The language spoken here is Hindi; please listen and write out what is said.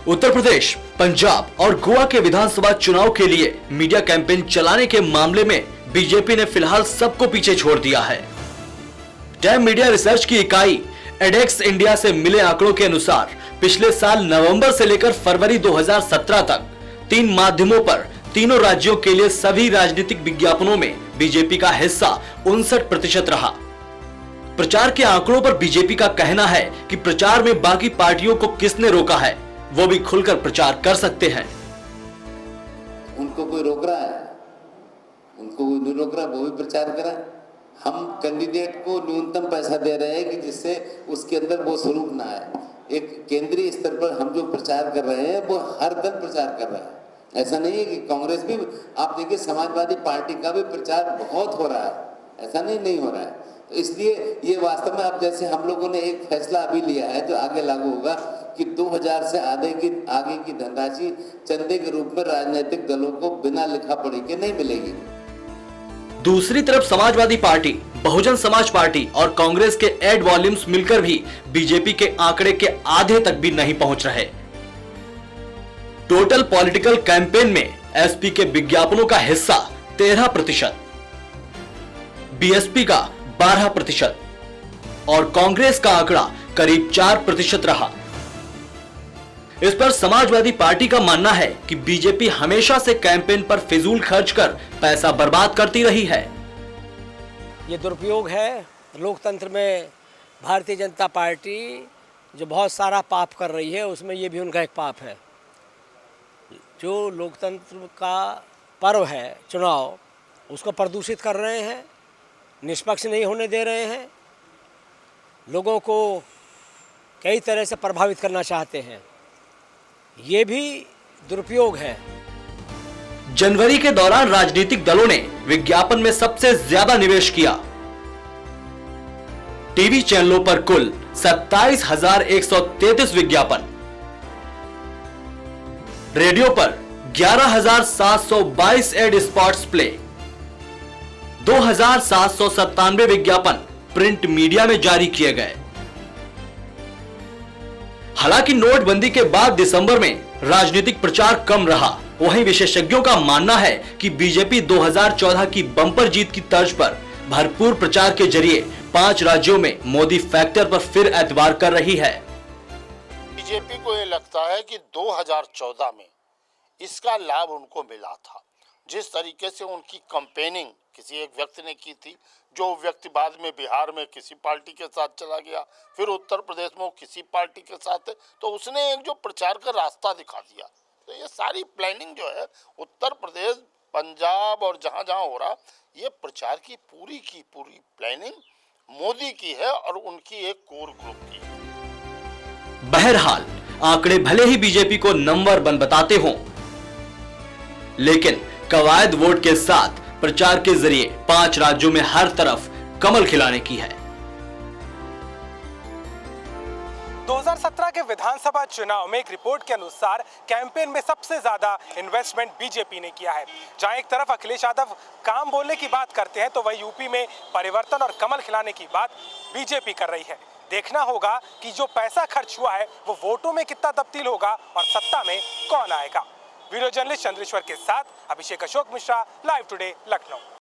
उत्तर प्रदेश, पंजाब और गोवा के विधानसभा चुनाव के लिए मीडिया कैंपेन चलाने के मामले में बीजेपी ने फिलहाल सबको पीछे छोड़ दिया है। टाइम मीडिया रिसर्च की इकाई एडेक्स इंडिया से मिले आंकड़ों के अनुसार पिछले साल नवंबर से लेकर फरवरी 2017 तक 3 माध्यमों पर तीनों राज्यों के लिए सभी राजनीतिक विज्ञापनों में बीजेपी का हिस्सा 59% रहा। प्रचार के आंकड़ों पर बीजेपी का कहना है कि प्रचार में बाकी पार्टियों को किसने रोका है, वो भी खुलकर प्रचार कर सकते हैं। उनको कोई रोक रहा है? उनको कोई नहीं रोक रहा, वो भी प्रचार करें। हम कैंडिडेट को न्यूनतम पैसा दे रहे हैं कि जिससे उसके अंदर वो स्वरूप ना आए। एक केंद्रीय स्तर पर हम जो प्रचार कर रहे हैं वो हर दल प्रचार कर रहा है। ऐसा नहीं है कि कांग्रेस भी, आप देखिए समाजवादी पार्टी का भी प्रचार बहुत हो रहा है, ऐसा नहीं हो रहा है। तो इसलिए ये वास्तव में अब जैसे हम लोगों ने एक फैसला अभी लिया है जो आगे लागू होगा कि 2000 से आगे की धनराशि चंदे के रूप में राजनीतिक दलों को बिना लिखा पढ़ी के नहीं मिलेगी। दूसरी तरफ समाजवादी पार्टी, बहुजन समाज पार्टी और कांग्रेस के एड वॉल्यूम्स मिलकर भी बीजेपी के आंकड़े के आधे तक भी नहीं पहुंच रहे। टोटल पॉलिटिकल कैंपेन में एसपी के विज्ञापनों का हिस्सा 13%, बीएसपी का 12% और कांग्रेस का आंकड़ा करीब 4% रहा। इस पर समाजवादी पार्टी का मानना है कि बीजेपी हमेशा से कैंपेन पर फिजूल खर्च कर पैसा बर्बाद करती रही है। ये दुरुपयोग है लोकतंत्र में। भारतीय जनता पार्टी जो बहुत सारा पाप कर रही है उसमें ये भी उनका एक पाप है। जो लोकतंत्र का पर्व है चुनाव, उसको प्रदूषित कर रहे हैं, निष्पक्ष नहीं होने दे रहे हैं, लोगों को कई तरह से प्रभावित करना चाहते हैं। ये भी दुरुपयोग है। जनवरी के दौरान राजनीतिक दलों ने विज्ञापन में सबसे ज्यादा निवेश किया। टीवी चैनलों पर कुल 27,133 विज्ञापन, रेडियो पर 11,722 एड स्पॉट्स प्ले, 2,797 विज्ञापन प्रिंट मीडिया में जारी किए गए। हालांकि नोटबंदी के बाद दिसंबर में राजनीतिक प्रचार कम रहा। वहीं विशेषज्ञों का मानना है कि बीजेपी 2014 की बम्पर जीत की तर्ज पर भरपूर प्रचार के जरिए 5 राज्यों में मोदी फैक्टर पर फिर एतबार कर रही है। बीजेपी को ये लगता है कि 2014 में इसका लाभ उनको मिला था। जिस तरीके से उनकी कैंपेनिंग किसी एक व्यक्ति ने की थी, जो व्यक्ति बाद में बिहार में किसी पार्टी के साथ चला गया, फिर उत्तर प्रदेश में वो किसी पार्टी के साथ है, तो उसने एक जो प्रचार का रास्ता दिखा दिया। तो ये सारी प्लानिंग जो है उत्तर प्रदेश, पंजाब और जहाँ जहाँ हो रहा, ये प्रचार की पूरी प्लानिंग मोदी की है और उनकी एक कोर ग्रुप की है। बहरहाल आंकड़े भले ही बीजेपी को नंबर 1 बताते हों, लेकिन कवायद वोट के साथ प्रचार के जरिए 5 राज्यों में हर तरफ कमल खिलाने की है। 2017 के विधानसभा चुनाव में एक रिपोर्ट के अनुसार कैंपेन में सबसे ज्यादा इन्वेस्टमेंट बीजेपी ने किया है। जहां एक तरफ अखिलेश यादव काम बोलने की बात करते हैं, तो वही यूपी में परिवर्तन और कमल खिलाने की बात बीजेपी कर रही है। देखना होगा कि जो पैसा खर्च हुआ है वो वोटों में कितना तब्दील होगा और सत्ता में कौन आएगा। वीडियो जर्नलिस्ट चंद्रेश्वर के साथ अभिषेक अशोक मिश्रा, लाइव टुडे, लखनऊ।